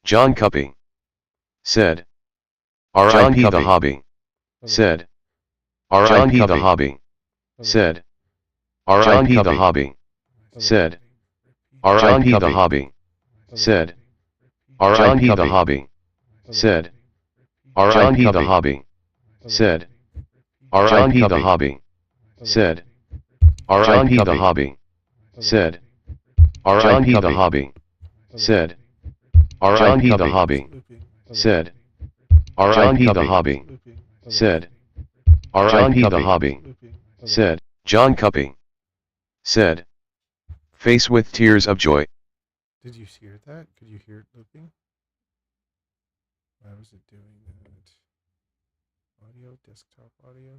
John Cuppy said. R.I.P. the hobby said. R.I.P. the hobby said. R.I.P. the hobby said. R.I.P. the hobby said. R.I.P. the hobby said. R.I.P. the hobby said. R.I.P. the hobby said. R.I.P. the hobby said. R.I.P. the hobby said. R.I.P. the hobby said. R.I.P. the hobby said. R.I.P. the hobby said. John Cuppy said. Face with tears of joy. Did you hear that? Could you hear it looping? Why was it doing that? Audio, desktop audio.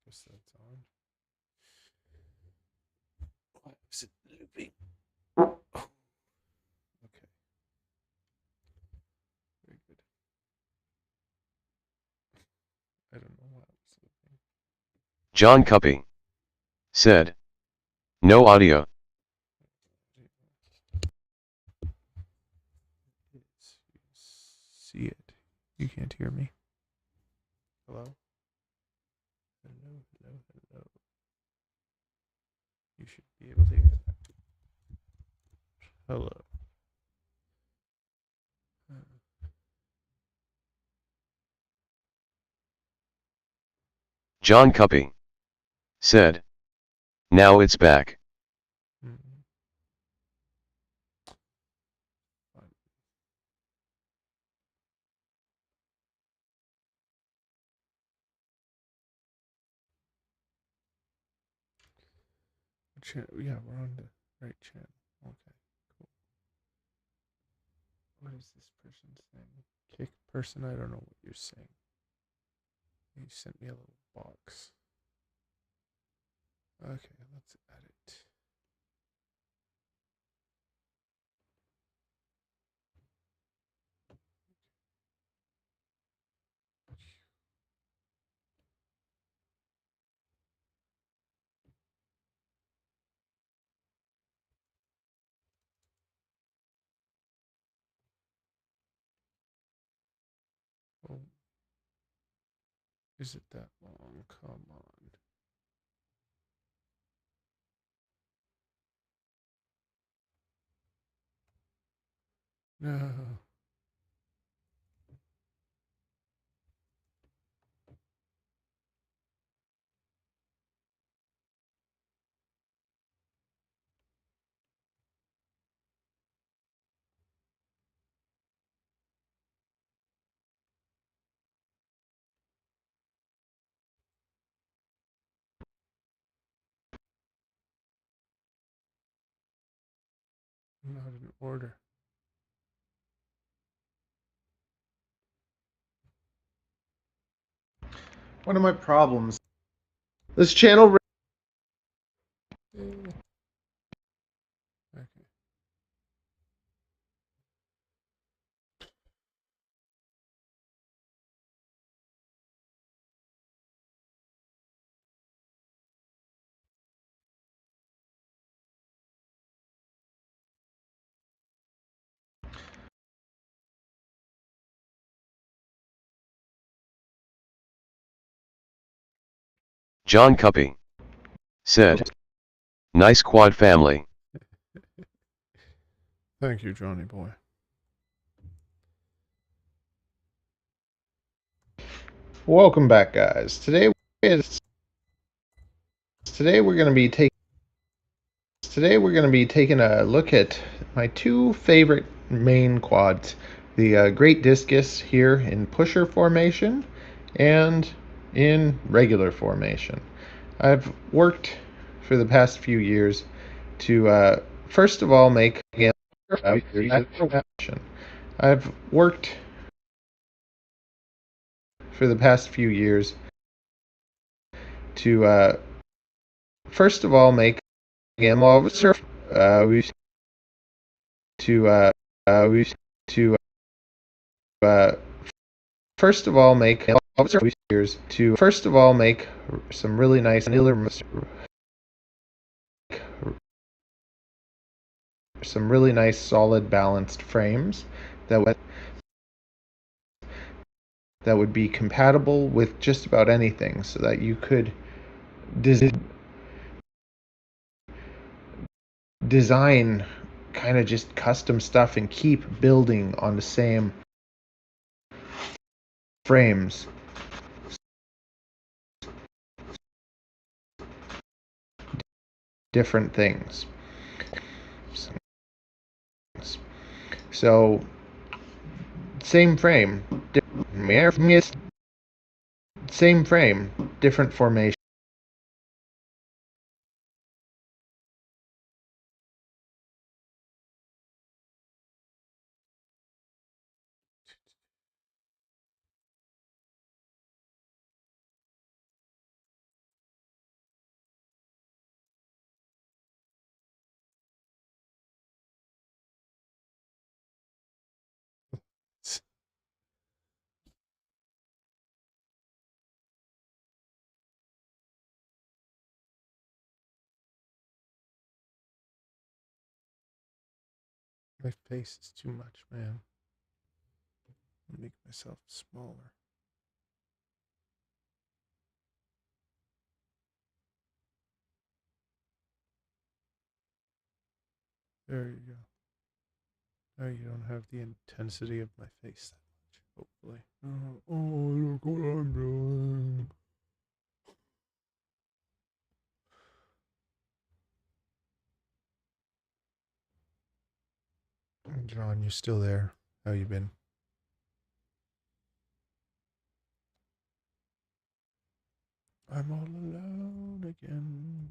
Guess that's on. Why was it looping? Okay. Very good. I don't know why it was looping. John Cuppy said. No audio. See it. You can't hear me. Hello? Hello, hello, hello. You should be able to hear that. Hello. John Cuppy said. Now it's back. Yeah, we're on the right channel. Okay, cool. What is this person saying? Kick person? I don't know what you're saying. You sent me a little box. Okay, let's add it. Oh. Is it that long? Come on. No. Not in order. One of my problems. This channel. Okay. John Cuppy said. Nice quad family. Thank you, Johnny boy. Welcome back, guys. Today we're going to be taking a look at my two favorite main quads, the Great Discus here in pusher formation and in regular formation. I've worked for the past few years to first of all make I've worked for the past few years to first of all make game officer first of all make years to first of all make some really nice some really nice, solid, balanced frames that would be compatible with just about anything, so that you could design kind of just custom stuff and keep building on the same frames. Different things. So, same frame, different formation. My face is too much, man. Make myself smaller. There you go. Now you don't have the intensity of my face that much, hopefully. Oh, look what I'm doing. John, you still there? How you been? I'm all alone again.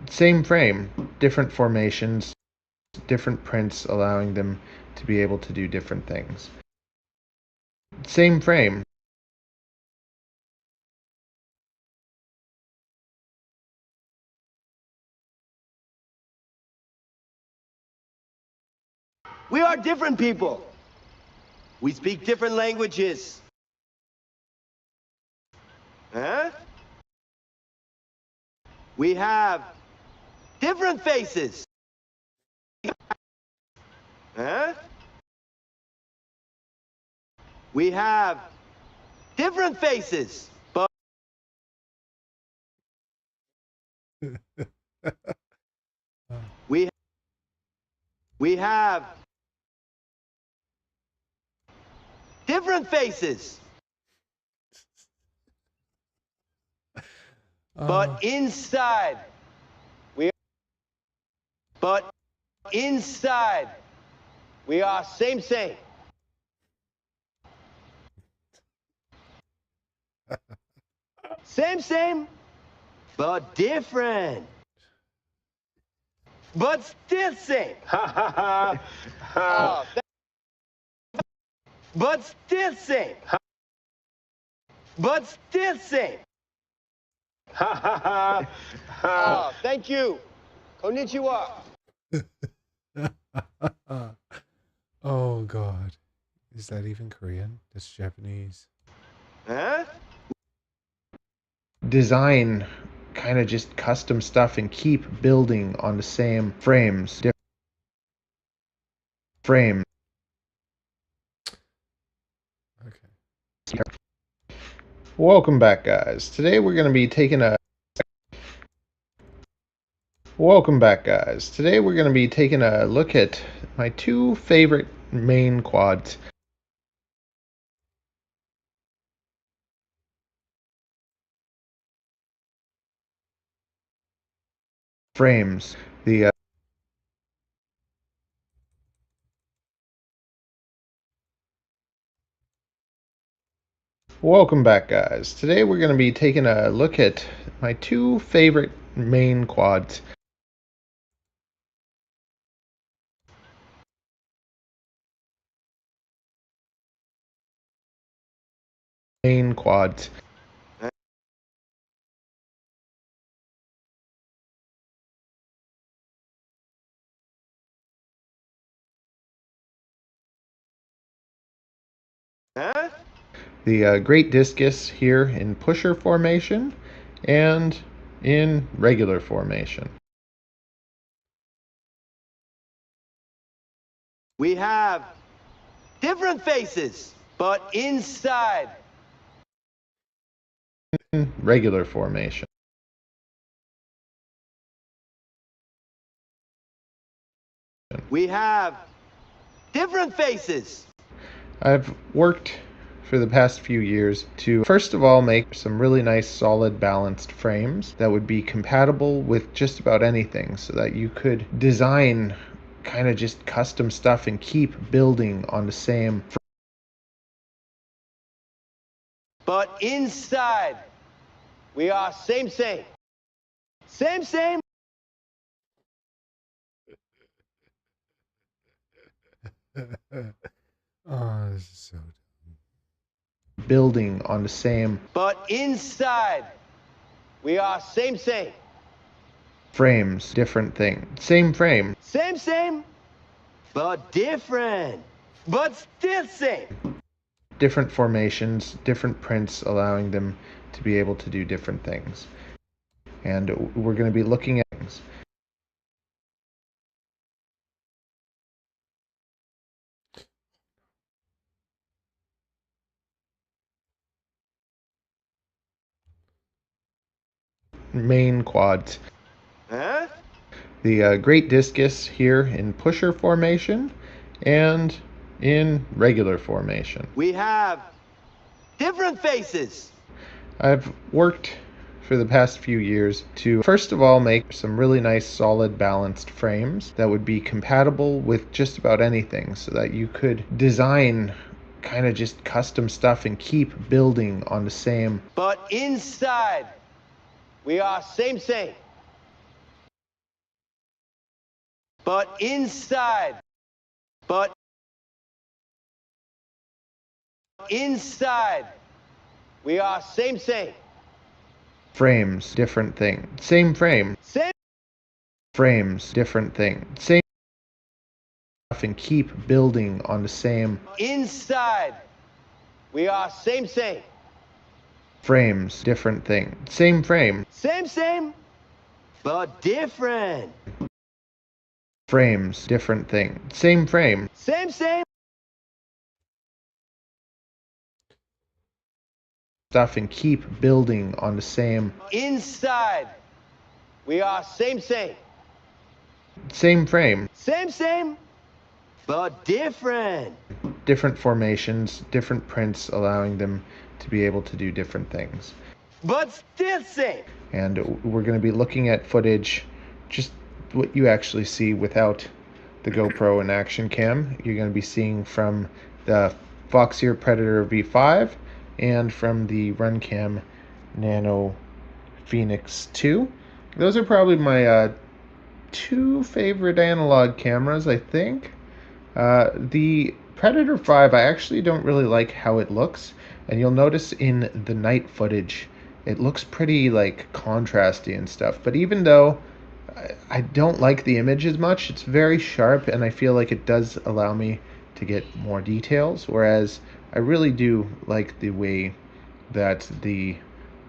Same frame, different formations, different prints, allowing them to be able to do different things. Same frame. We are different people. We speak different languages. Huh? We have different faces. Huh? We have different faces, but we have different faces. But inside, we are same. Same, but different. But still same. Oh, but still same. But still same. Oh, thank you. Konnichiwa. Oh God. Is that even Korean? That's Japanese. Huh? Design kind of just custom stuff and keep building on the same frames. Frame. Okay. Welcome back, guys. Today we're going to be taking a Welcome back, guys. Today we're going to be taking a look at my two favorite main quads. Frames. Welcome back, guys. Today we're going to be taking a look at my two favorite main quads. Main quads. Huh? The great discus here in pusher formation and in regular formation. We have different faces, but inside. In regular formation. We have different faces. I've worked for the past few years to first of all make some really nice solid balanced frames that would be compatible with just about anything so that you could design kind of just custom stuff and keep building on the same. But inside, we are same. Same. Oh, this is so dumb. Building on the same But inside, we are same. frames, different thing. Same frame, Same, but different. But still same. different formations, different prints, allowing them to be able to do different things. And we're going to be looking at things. Main quads. Huh? The great discus here in pusher formation and in regular formation. We have different faces. I've worked for the past few years to first of all make some really nice solid balanced frames that would be compatible with just about anything so that you could design kind of just custom stuff and keep building on the same. But inside, we are same. But inside, we are same. Frames, different thing. Same frame. Same. Frames, different thing. Same stuff and keep building on the same. Inside, we are same. Frames, different thing. Same frame. Same, but different. Frames, different thing. Same frame. Same. Stuff and keep building on the same. Inside, we are same. Same frame. Same, but different. Different formations, different prints, allowing them to be able to do different things. But still same. And we're going to be looking at footage, just what you actually see without the GoPro and action cam. You're going to be seeing from the Foxeer Predator V5 and from the Runcam Nano Phoenix 2. Those are probably my two favorite analog cameras, I think. The Predator 5, I actually don't really like how it looks, and you'll notice in the night footage it looks pretty like contrasty and stuff, but even though I don't like the image as much, it's very sharp and I feel like it does allow me to get more details, whereas I really do like the way that the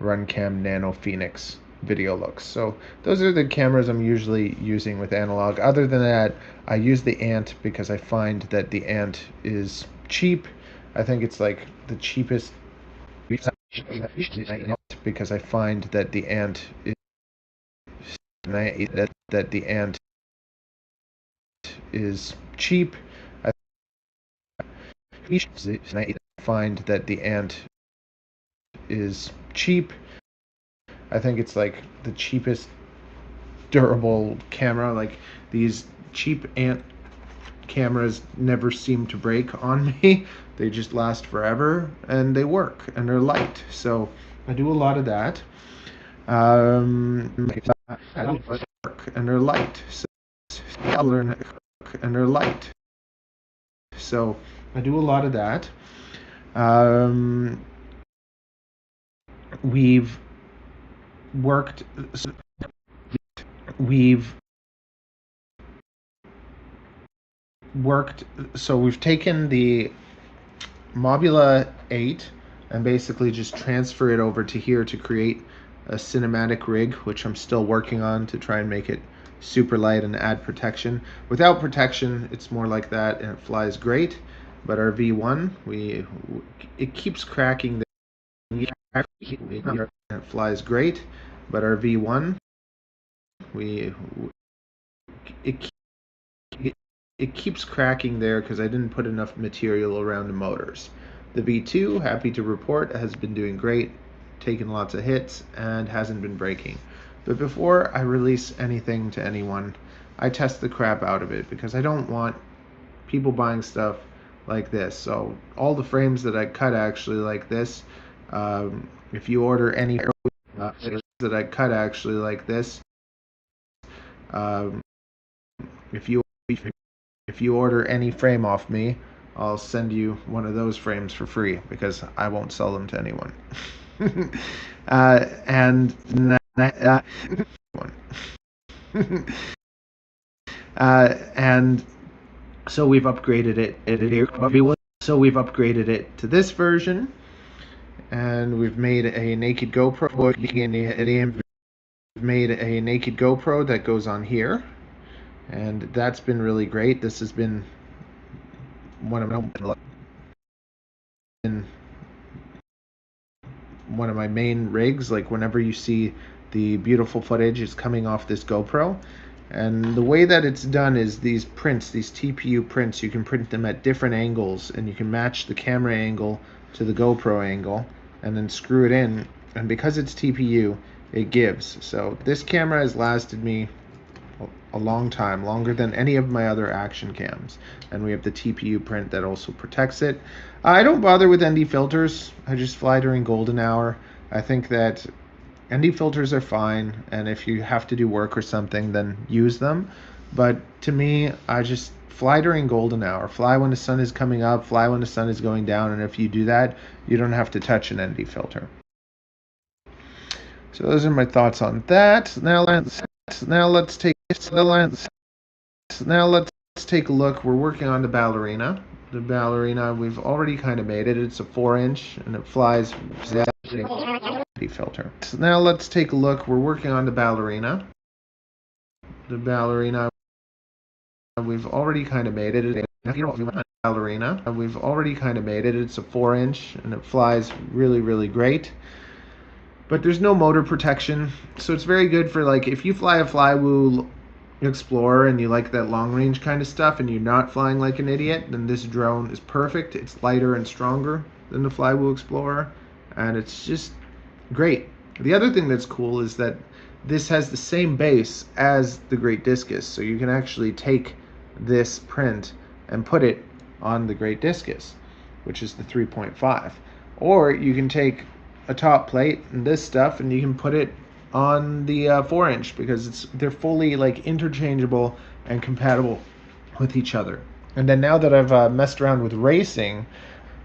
Runcam Nano Phoenix video looks. So those are the cameras I'm usually using with analog. Other than that, I use the Ant because I find that the Ant is cheap. I think it's like the cheapest because I find that the Ant is that the Ant is cheap. I find that the Ant is cheap. I think it's like the cheapest durable camera. Like these cheap Ant cameras never seem to break on me. They just last forever and they work and they're light. So I do a lot of that. And they're light. So and they're light. So I do a lot of that. We've worked so we've taken the Mobula 8 and basically just transfer it over to here to create a cinematic rig, which I'm still working on to try and make it super light and add protection. Without protection, it's more like that and it flies great. But our V1, it keeps cracking. It flies great, but our V1, it it keeps cracking there because I didn't put enough material around the motors. The V2, happy to report, has been doing great, taken lots of hits, and hasn't been breaking. But before I release anything to anyone, I test the crap out of it because I don't want people buying stuff like this. So all the frames that I cut actually like this, if you order any that I cut actually like this, if you order any frame off me, I'll send you one of those frames for free because I won't sell them to anyone. And so we've upgraded it. So we've upgraded it to this version, and we've made a naked GoPro. We've made a naked GoPro that goes on here, and that's been really great. This has been one of my main rigs. Like whenever you see the beautiful footage is coming off this GoPro, and the way that it's done is these prints, these TPU prints, you can print them at different angles, and you can match the camera angle to the GoPro angle, and then screw it in. And because it's TPU, it gives. So this camera has lasted me a long time, longer than any of my other action cams, and we have the TPU print that also protects it. I don't bother with ND filters. I just fly during golden hour. I think that ND filters are fine, and if you have to do work or something, then use them. But to me, I just fly during golden hour. Fly when the sun is coming up, fly when the sun is going down, and if you do that, you don't have to touch an ND filter. So those are my thoughts on that. Now let's take a look. We're working on the ballerina. The ballerina, we've already kind of made it. It's a 4-inch and it flies filter. So now let's take a look. We're working on the ballerina. The ballerina, we've already kind of made it. Ballerina, we've already kind of made it. It's a 4-inch and it flies really, really great. But there's no motor protection, so it's very good for, like, if you fly a Flywoo Explorer and you like that long range kind of stuff and you're not flying like an idiot, then this drone is perfect. It's lighter and stronger than the Flywoo Explorer, and it's just great. The other thing that's cool is that this has the same base as the Great Discus, so you can actually take this print and put it on the Great Discus, which is the 3.5. Or you can take a top plate and this stuff and you can put it on the 4-inch because they're fully like interchangeable and compatible with each other. And then now that I've messed around with racing,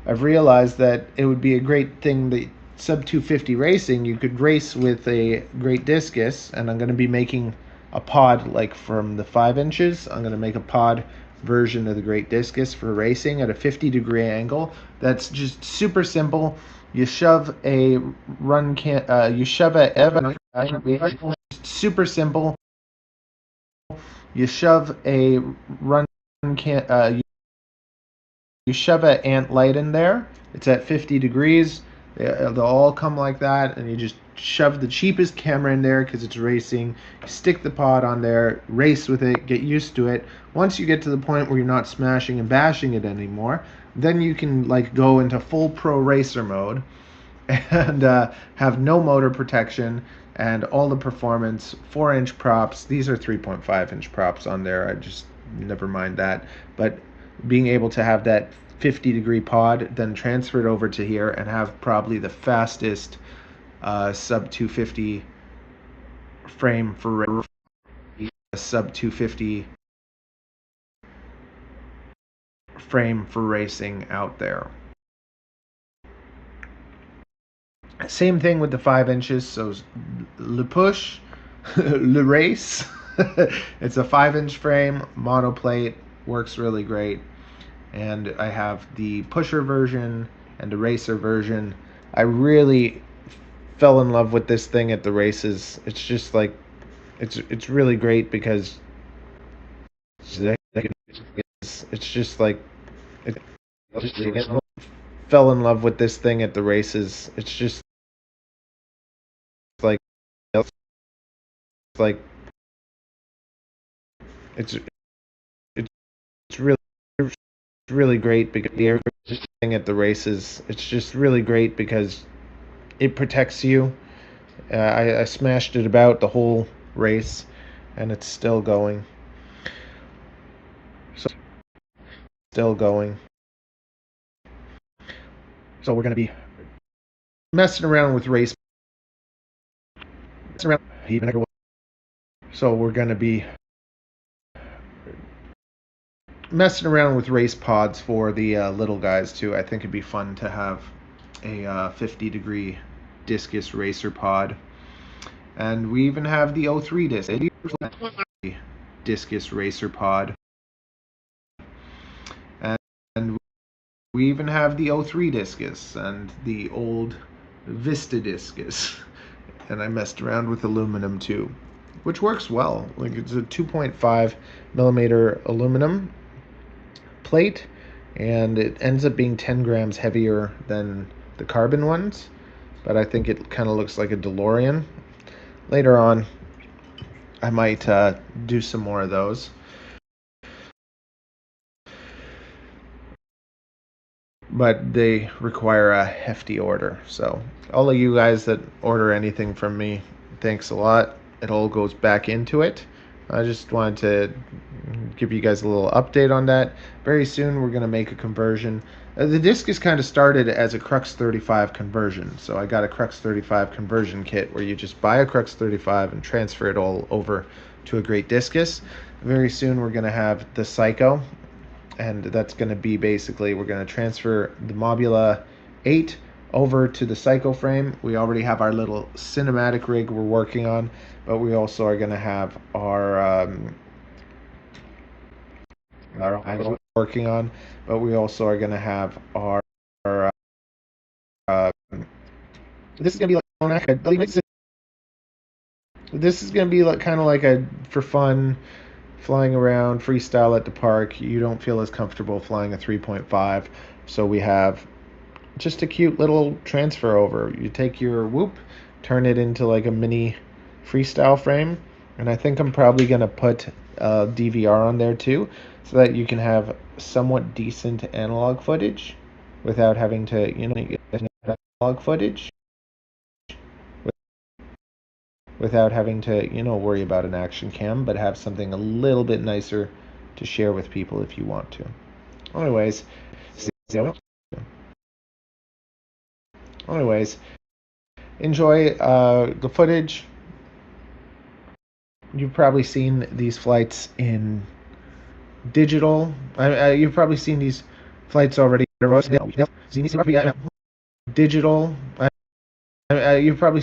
I've realized that it would be a great thing that sub 250 racing, you could race with a Great Discus, and I'm going to be making a pod like from the 5 inches. I'm going to make a pod version of the Great Discus for racing at a 50-degree angle. That's just super simple. You shove a run can. Super simple. You shove a run can. You shove an ant light in there. It's at 50 degrees. They'll all come like that, and you just shove the cheapest camera in there because it's racing. Stick the pod on there, race with it, get used to it. Once you get to the point where you're not smashing and bashing it anymore, then you can like go into full pro racer mode and have no motor protection and all the performance. 4-inch props. These are 3.5-inch props on there. I just never mind that. But being able to have that 50-degree pod, then transfer it over to here and have probably the fastest sub 250 frame for sub 250 frame for racing out there. Same thing with the 5 inches. So le push, le race. It's a 5-inch frame, monoplate, works really great. and I have the pusher version and the racer version. I really fell in love with this thing at the races. It's just like it's really great because it's just like it, fell in love with this thing at the races. It's just like like it's it's really great because the air thing at the races. It's just really great because it protects you. I smashed it about the whole race, and it's still going. So still going. So we're gonna be messing around with race. So we're gonna be messing around with race pods for the little guys too. I think it'd be fun to have a 50-degree discus racer pod, and we even have the O3 discus racer pod, and we even have the O3 discus and the old Vista discus, and I messed around with aluminum too, which works well. Like, it's a 2.5 millimeter aluminum plate, and it ends up being 10 grams heavier than the carbon ones, but I think it kind of looks like a DeLorean. Later on, I might do some more of those. But they require a hefty order. So all of you guys that order anything from me, thanks a lot. It all goes back into it. I just wanted to give you guys a little update on that. Very soon we're going to make a conversion. The disc is kind of started as a Crux 35 conversion. So I got a Crux 35 conversion kit where you just buy a Crux 35 and transfer it all over to a Great Discus. Very soon we're going to have the Psycho, and that's going to be basically, we're going to transfer the Mobula 8 over to the Psycho frame. We already have our little cinematic rig we're working on, but we also are going to have our working on, but we also are going to have our this is going to be like this is going to be like kind of like a for fun flying around freestyle at the park. You don't feel as comfortable flying a 3.5, so we have just a cute little transfer over. You take your Whoop, turn it into like a mini freestyle frame, and I think I'm probably going to put DVR on there too, so that you can have somewhat decent analog footage without having to, analog footage without having to, worry about an action cam, but have something a little bit nicer to share with people if you want to. Anyways, enjoy the footage. You've probably seen these flights in digital. You've probably seen these flights already. Digital. You've probably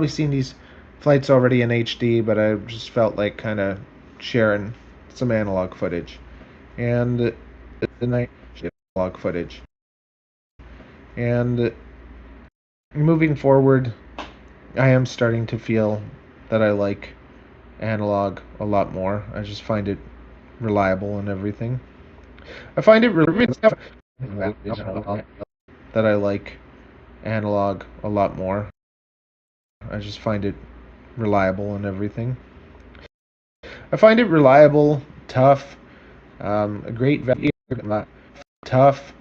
seen these flights already in HD, but I just felt like kind of sharing some analog footage, and analog footage. And moving forward, I am starting to feel that I like analog a lot more. I just find it reliable and everything. I find it that I like analog a lot more. I just find it reliable and everything. I find it reliable, tough, a great value, tough,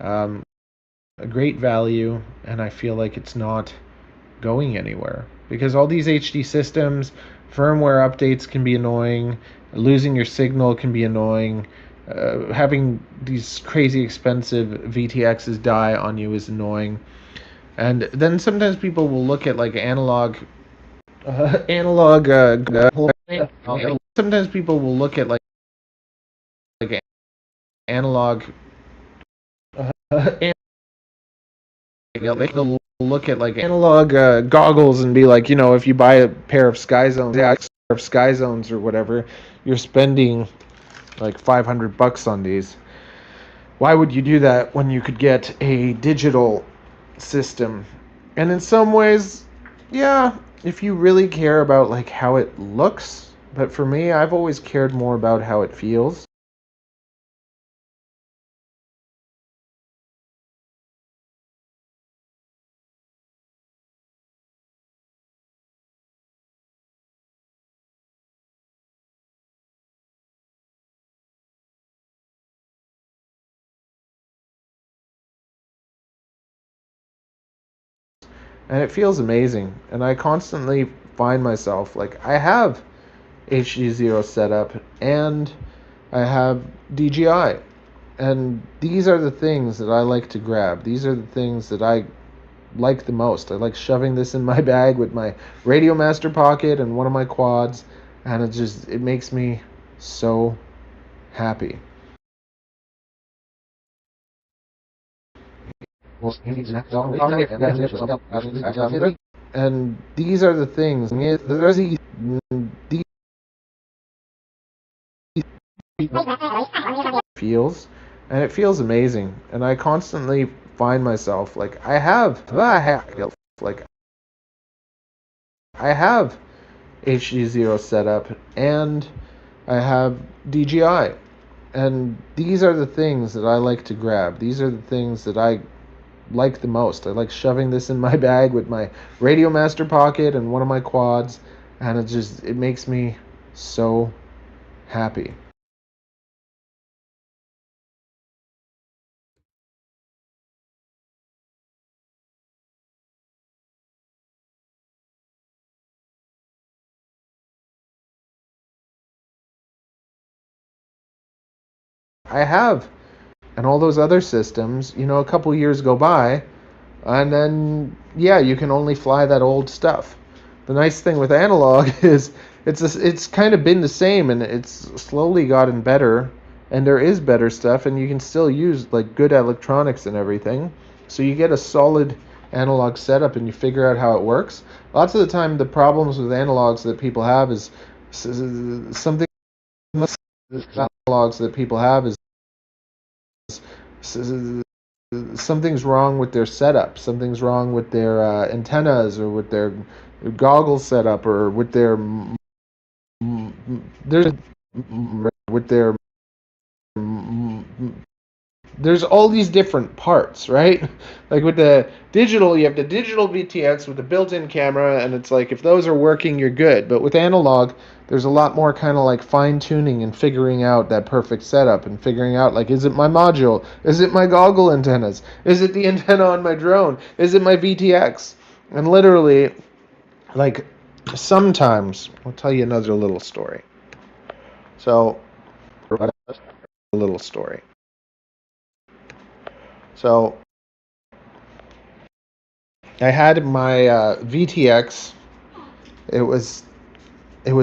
a great value, and I feel like it's not going anywhere, because all these HD systems, firmware updates can be annoying, losing your signal can be annoying, having these crazy expensive VTXs die on you is annoying. And then sometimes people will look at like analog. Sometimes people will look at like analog. They'll look at like analog goggles and be like, if you buy a pair of Sky Zones or whatever, you're spending like $500 on these. Why would you do that when you could get a digital system? And in some ways, yeah, if you really care about like how it looks, but for me, I've always cared more about how it feels. And it feels amazing. And I constantly find myself like I have HD0 set up and I have DJI. And these are the things that I like to grab. These are the things that I like the most. I like shoving this in my bag with my Radio Master Pocket and one of my quads, and it makes me so happy. And these are the things. These feels, and it feels amazing. And I constantly find myself like I have HD0 set up and I have DJI. And these are the things that I like to grab. These are the things that I like the most. I like shoving this in my bag with my Radio Master Pocket and one of my quads, and it makes me so happy. I have. And all those other systems, a couple years go by, and then, yeah, you can only fly that old stuff. The nice thing with analog is it's kind of been the same, and it's slowly gotten better, and there is better stuff, and you can still use like good electronics and everything. So you get a solid analog setup and you figure out how it works. Lots of the time, the problems with analogs that people have is something analogs that people have is something's wrong with their setup. Something's wrong with their antennas or with their goggle setup or with their there's with there's all these different parts, right? Like with the digital, you have the digital VTX with the built-in camera, and it's like if those are working, you're good. But with analog, there's a lot more kind of like fine-tuning and figuring out that perfect setup and figuring out like, is it my module? Is it my goggle antennas? Is it the antenna on my drone? Is it my VTX? And literally, like sometimes, I'll tell you another little story. So, a little story. So I had my VTX. It was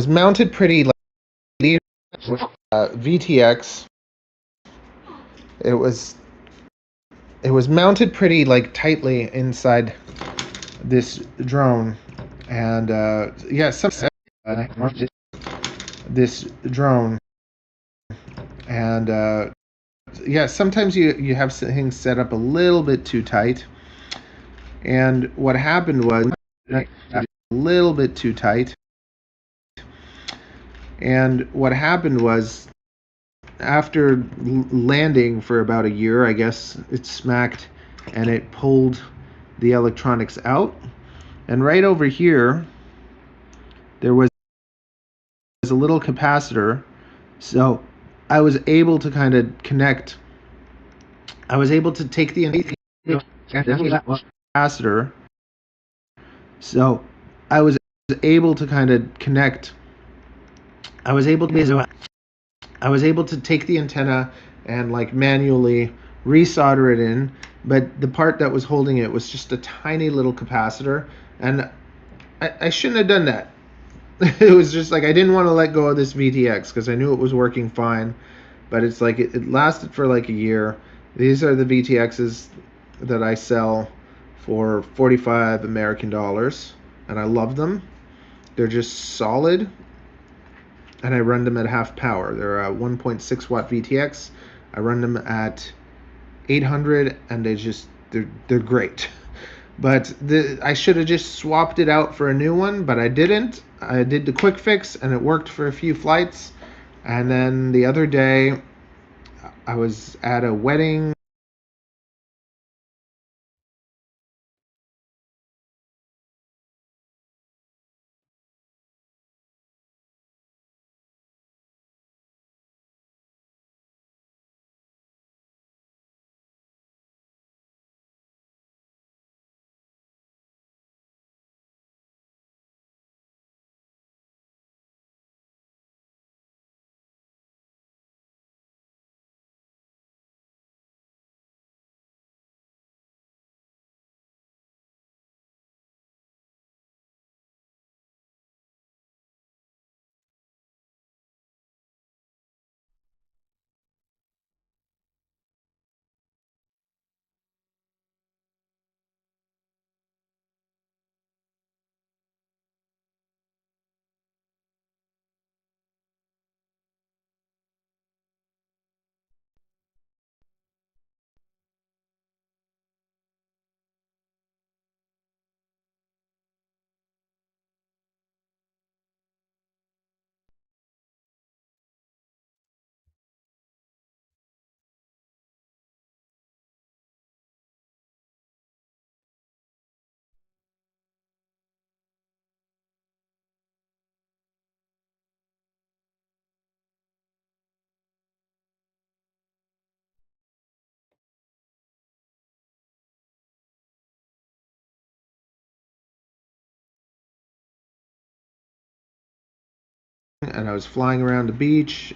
mounted pretty like VTX. It was mounted pretty like tightly inside this drone, and yeah, this drone, and yeah, sometimes you have things set up a little bit too tight. And what happened was a little bit too tight. And what happened was after landing for about a year, I guess, it smacked and it pulled the electronics out. And right over here, there was a little capacitor. So I was able to kind of connect. I was able to take the capacitor. So I was able to kind of connect. I was able to take the antenna and like manually resolder it in, but the part that was holding it was just a tiny little capacitor, and I shouldn't have done that. It was just like I didn't want to let go of this VTX because I knew it was working fine, but it's like it lasted for like a year. These are the VTXs that I sell for 45 American dollars, and I love them. They're just solid. and I run them at half power. They're a 1.6 watt VTX. I run them at 800, and they're great. But I should have just swapped it out for a new one, but I didn't. I did the quick fix, and it worked for a few flights. And then the other day, I was at a wedding. And I was flying around the beach.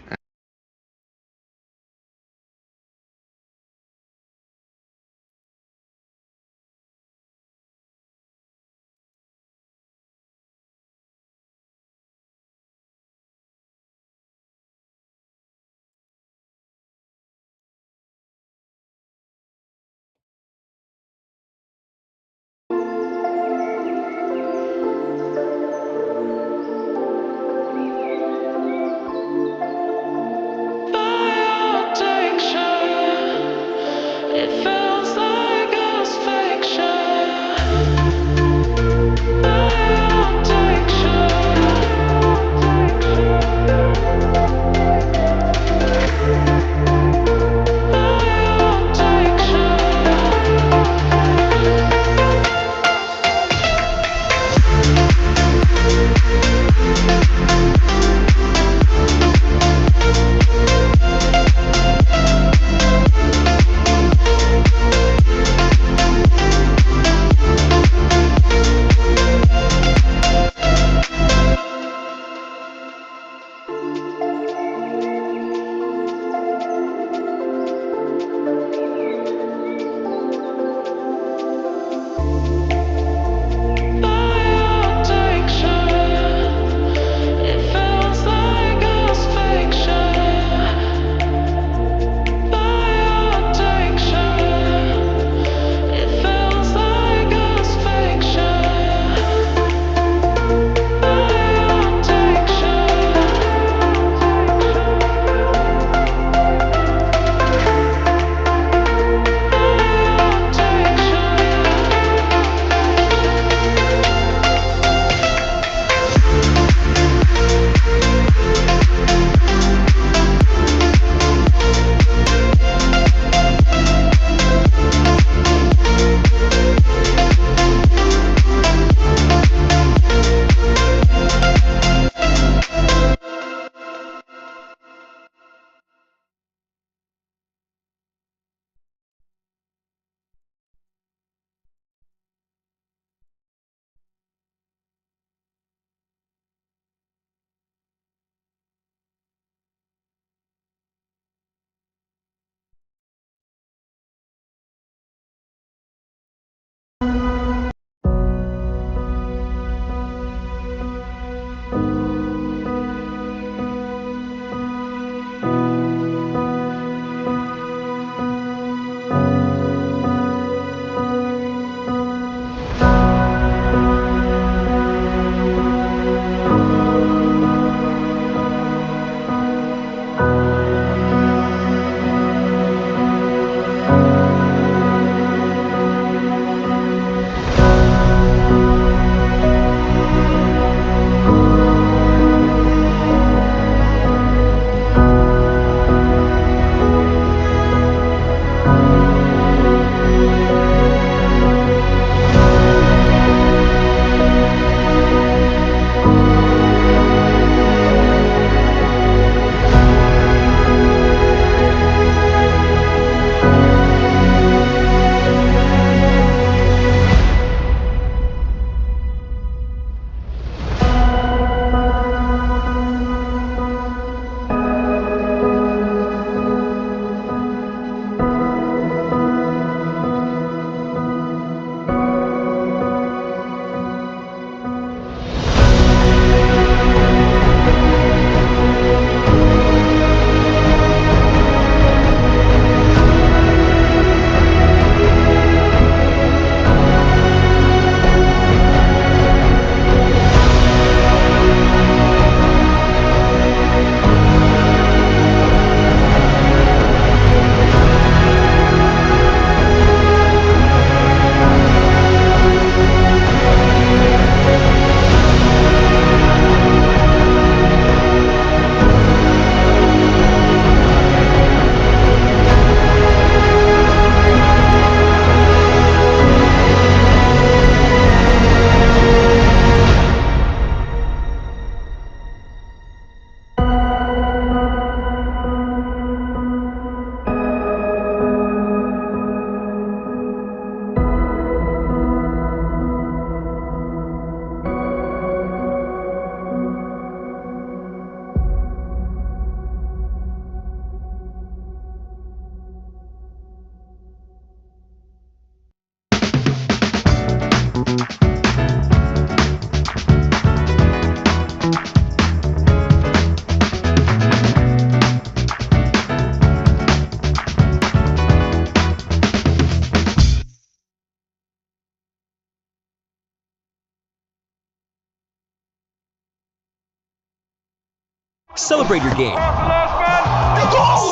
Celebrate your game.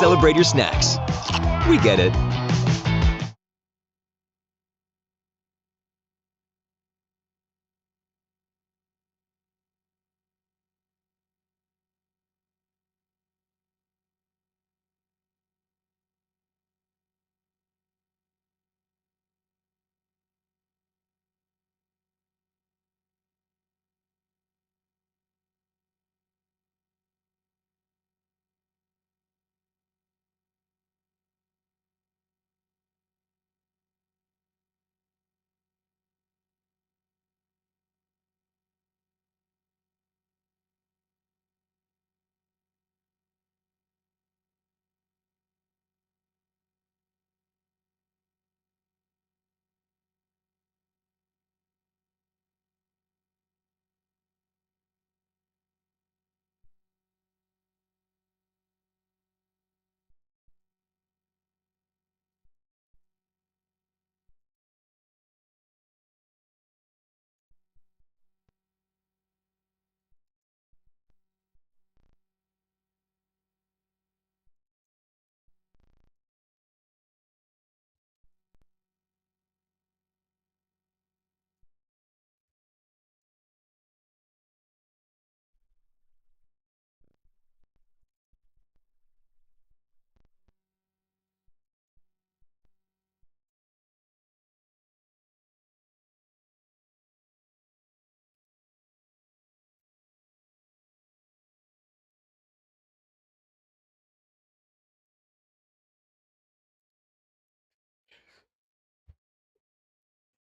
Celebrate your snacks. We get it.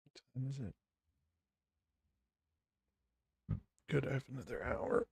What time is it? Good, I have another hour.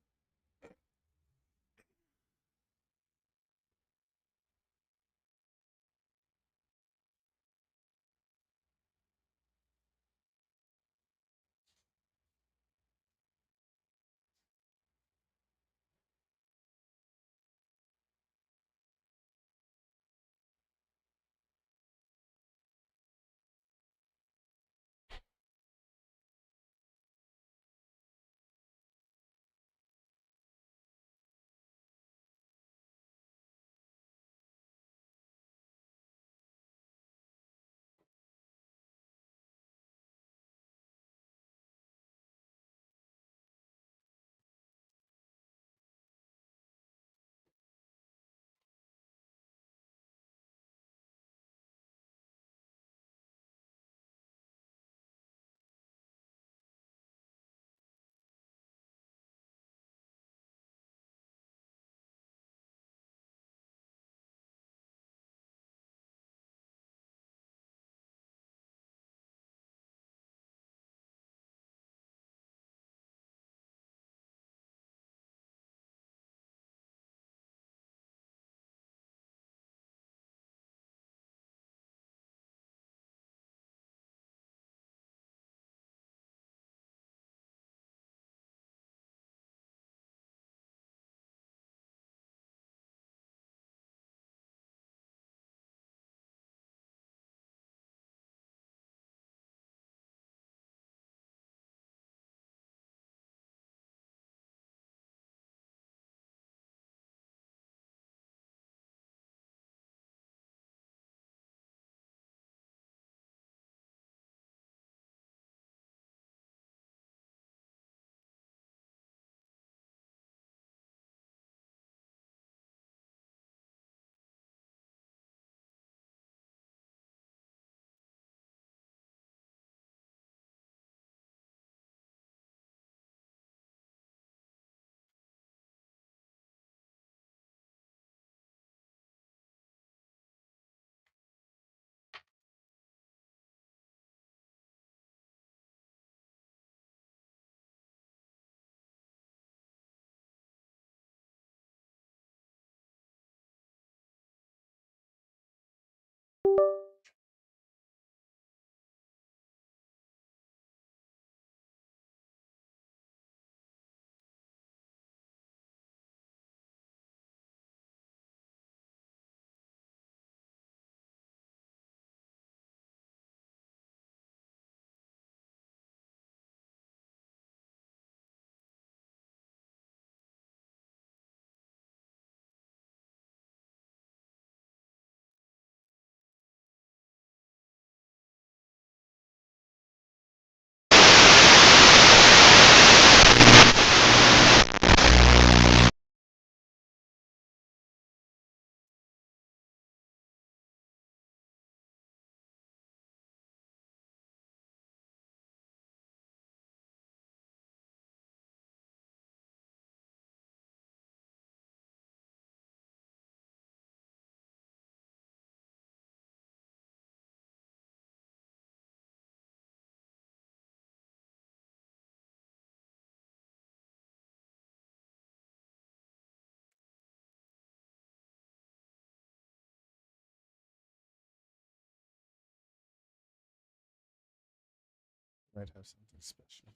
Might have something special.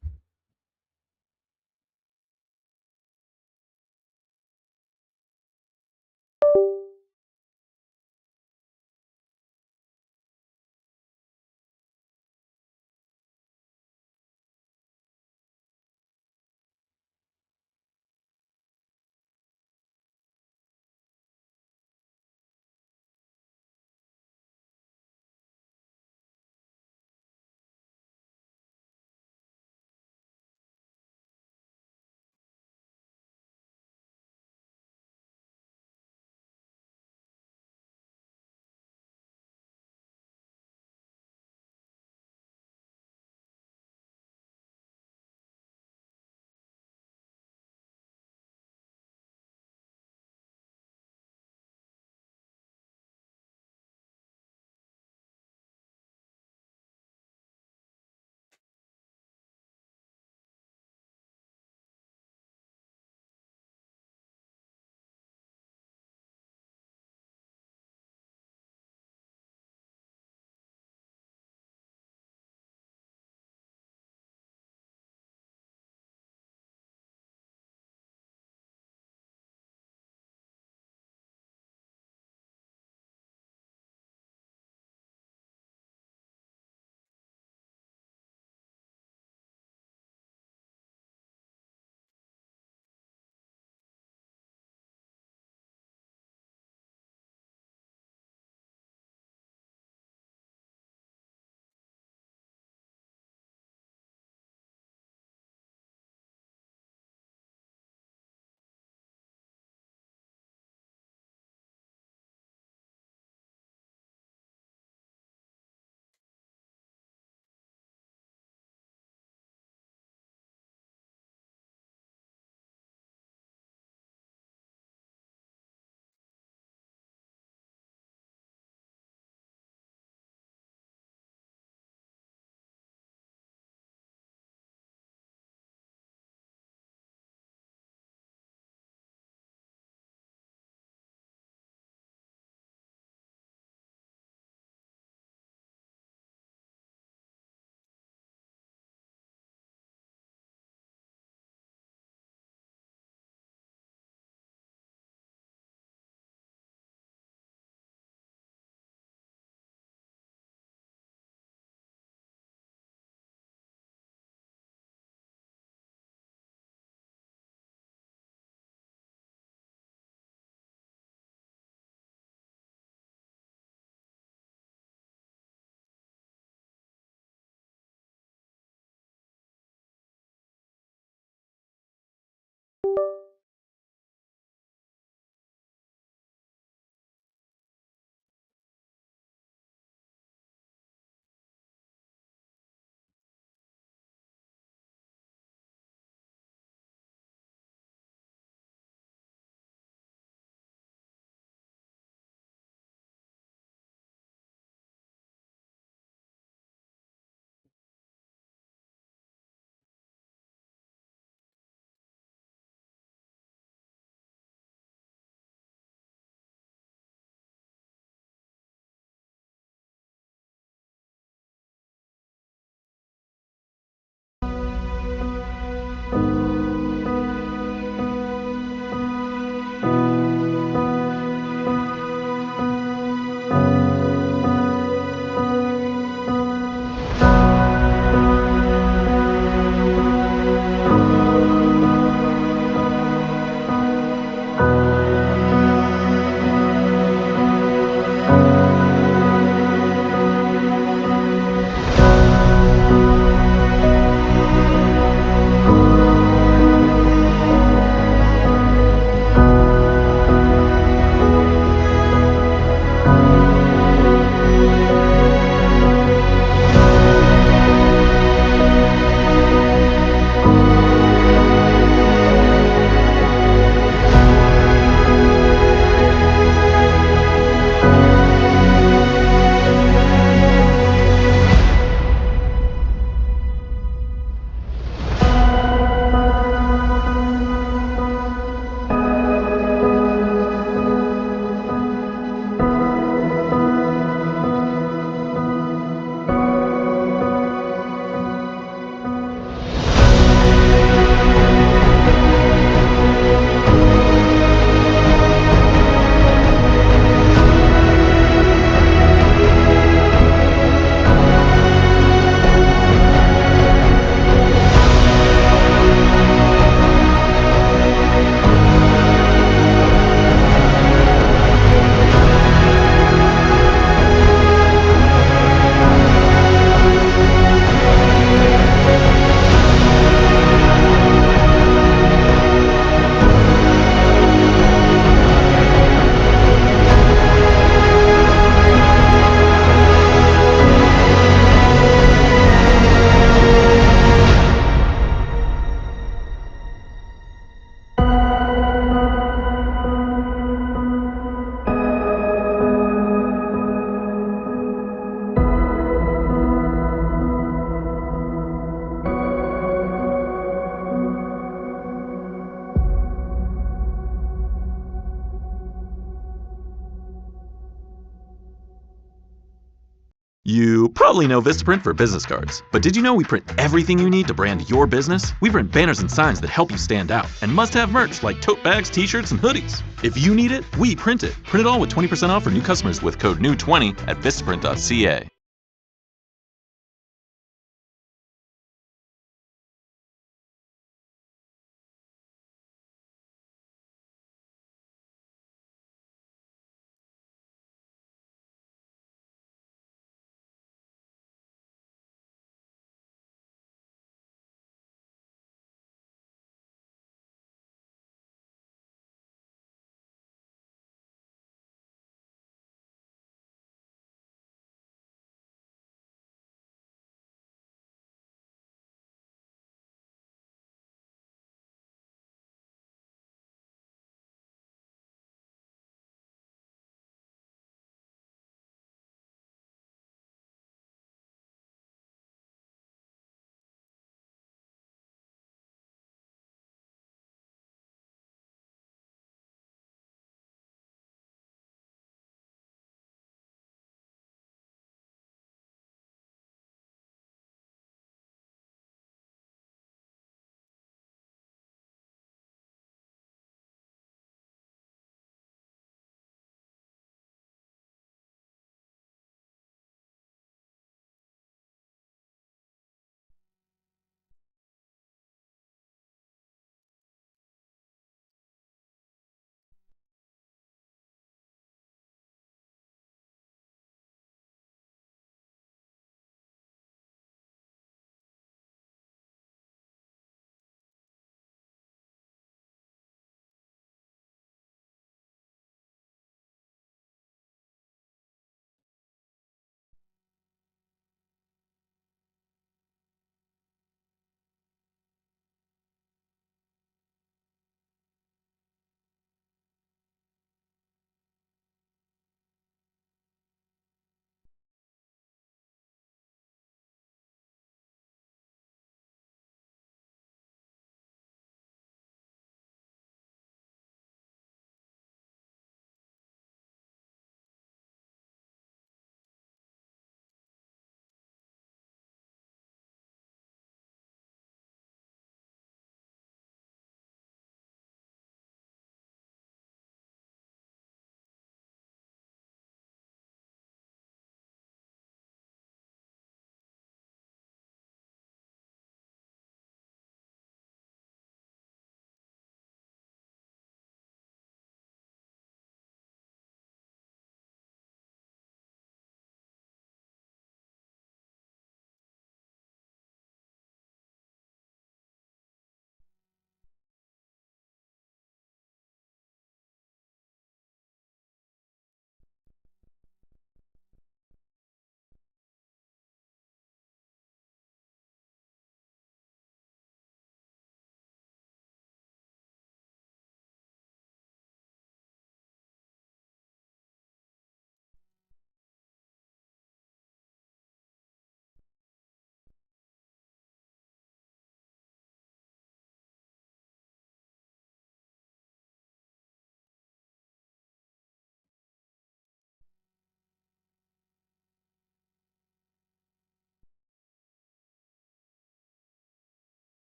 You probably know Vistaprint for business cards, but did you know we print everything you need to brand your business? We print banners and signs that help you stand out, and must-have merch like tote bags, t-shirts, and hoodies. If you need it, we print it. Print it all with 20% off for new customers with code NEW20 at vistaprint.ca.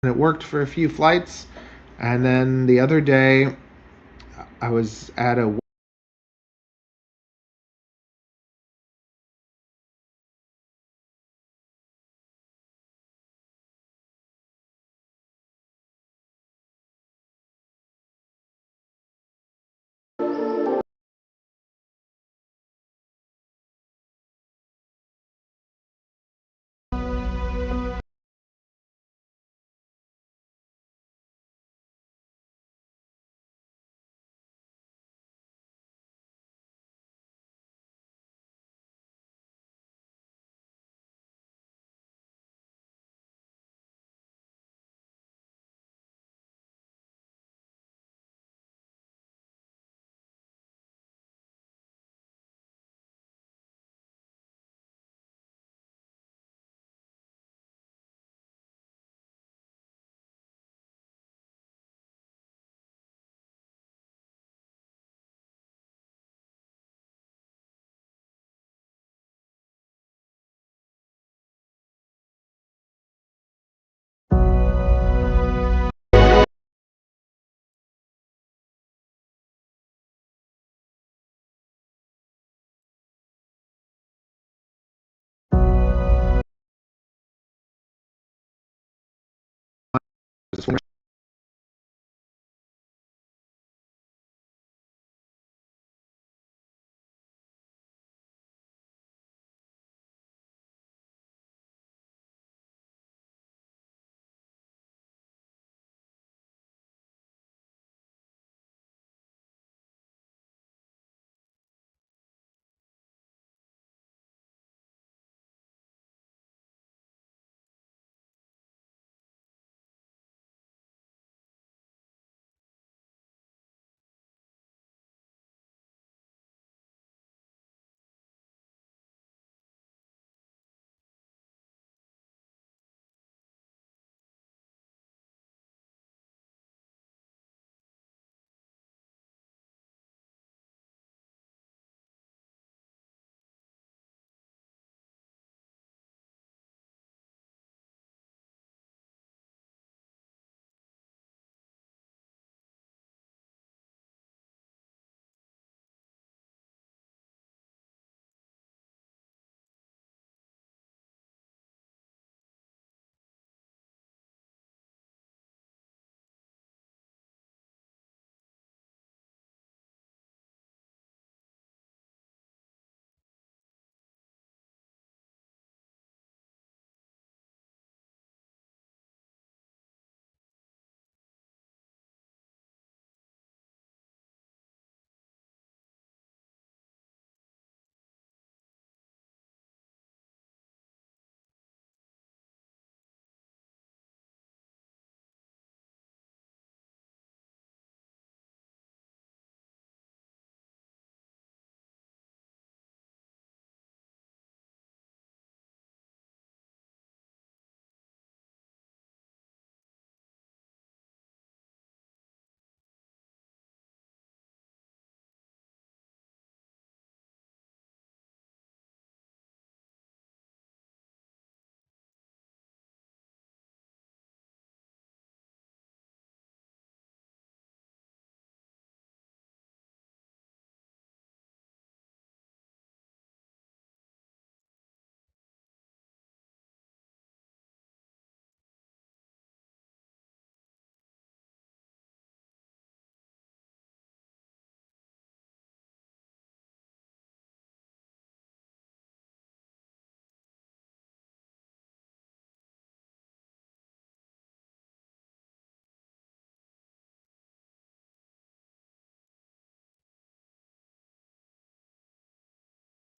It worked for a few flights, and then the other day I was at a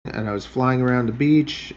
and I was flying around the beach.